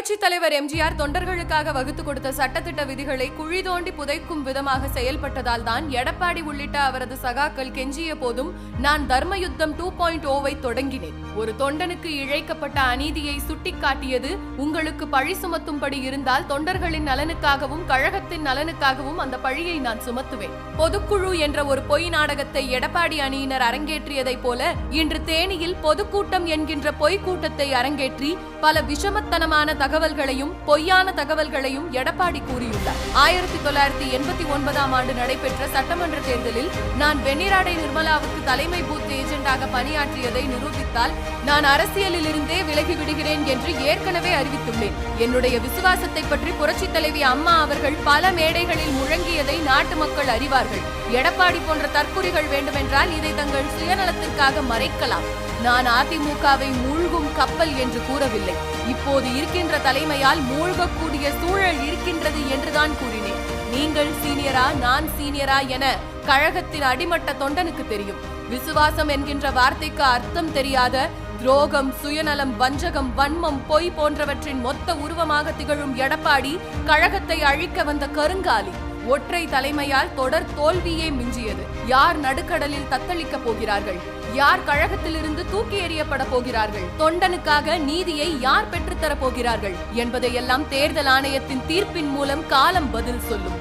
புரட்சி தலைவர் எம்ஜிஆர் தொண்டர்களுக்காக வகுத்து கொடுத்த சட்டத்திட்ட விதிகளை குழி தோண்டி புதைக்கும் விதமாக செயல்பட்டதால் தான் எடப்பாடி உள்ளிட்ட அவரது சகாக்கள் கெஞ்சிய போதும் நான் தர்ம யுத்தம் 2.0 தொடங்கினேன். ஒரு தொண்டனுக்கு இழைக்கப்பட்ட அநீதியை சுட்டிக்காட்டியது உங்களுக்கு பழி சுமத்தும்படி இருந்தால் தொண்டர்களின் நலனுக்காகவும் கழகத்தின் நலனுக்காகவும் அந்த பழியை நான் சுமத்துவேன். பொதுக்குழு என்ற ஒரு பொய் நாடகத்தை எடப்பாடி அணியினர் அரங்கேற்றியதை போல இன்று தேனியில் பொதுக்கூட்டம் என்கின்ற பொய் கூட்டத்தை அரங்கேற்றி பல விஷமத்தனமான தகவல்களையும் பொய்யான தகவல்களையும் எடப்பாடி கூறியுள்ளார். 1989 ஆண்டு நடைபெற்ற சட்டமன்ற தேர்தலில் நான் வெண்ணிராடை நிர்மலாவுக்கு தலைமை பூத் ஏஜென்டாக பணியாற்றியதை நிரூபித்தால் நான் அரசியலில் இருந்தே விலகி விடுகிறேன் என்று ஏற்கனவே அறிவித்துள்ளேன். என்னுடைய விசுவாசத்தை பற்றி புரட்சி தலைவி அம்மா அவர்கள் பல மேடைகளில் முழங்கியதை நாட்டு மக்கள் அறிவார்கள். எடப்பாடி போன்ற தற்குறிகள் வேண்டுமென்றால் இதை தங்கள் சுயநலத்திற்காக மறைக்கலாம். நான் அதிமுகவை மூழ்கும் கப்பல் என்று கூறவில்லை. இப்போது இருக்கின்ற தலைமையால் மூழ்கக்கூடிய சூழல் இருக்கின்றது என்றுதான் கூறினேன். நீங்கள் சீனியரா நான் சீனியரா என கழகத்தின் அடிமட்ட தொண்டனுக்கு தெரியும். விசுவாசம் என்கின்ற வார்த்தைக்கு அர்த்தம் தெரியாத துரோகம், சுயநலம், வஞ்சகம், வன்மம், பொய் போன்றவற்றின் மொத்த உருவமாக திகழும் எடப்பாடி கழகத்தை அழிக்க வந்த கருங்காலி. ஒற்றை தலைமையால் தொடர் தோல்வியே மிஞ்சியது. யார் நடுக்கடலில் தத்தளிக்க போகிறார்கள்? யார் கழகத்திலிருந்து தூக்கி எறியப்பட போகிறார்கள்? தொண்டனுக்காக நீதியை யார் பெற்றுத்தர போகிறார்கள் என்பதையெல்லாம் தேர்தல் ஆணையத்தின் தீர்ப்பின் மூலம் காலம் பதில் சொல்லும்.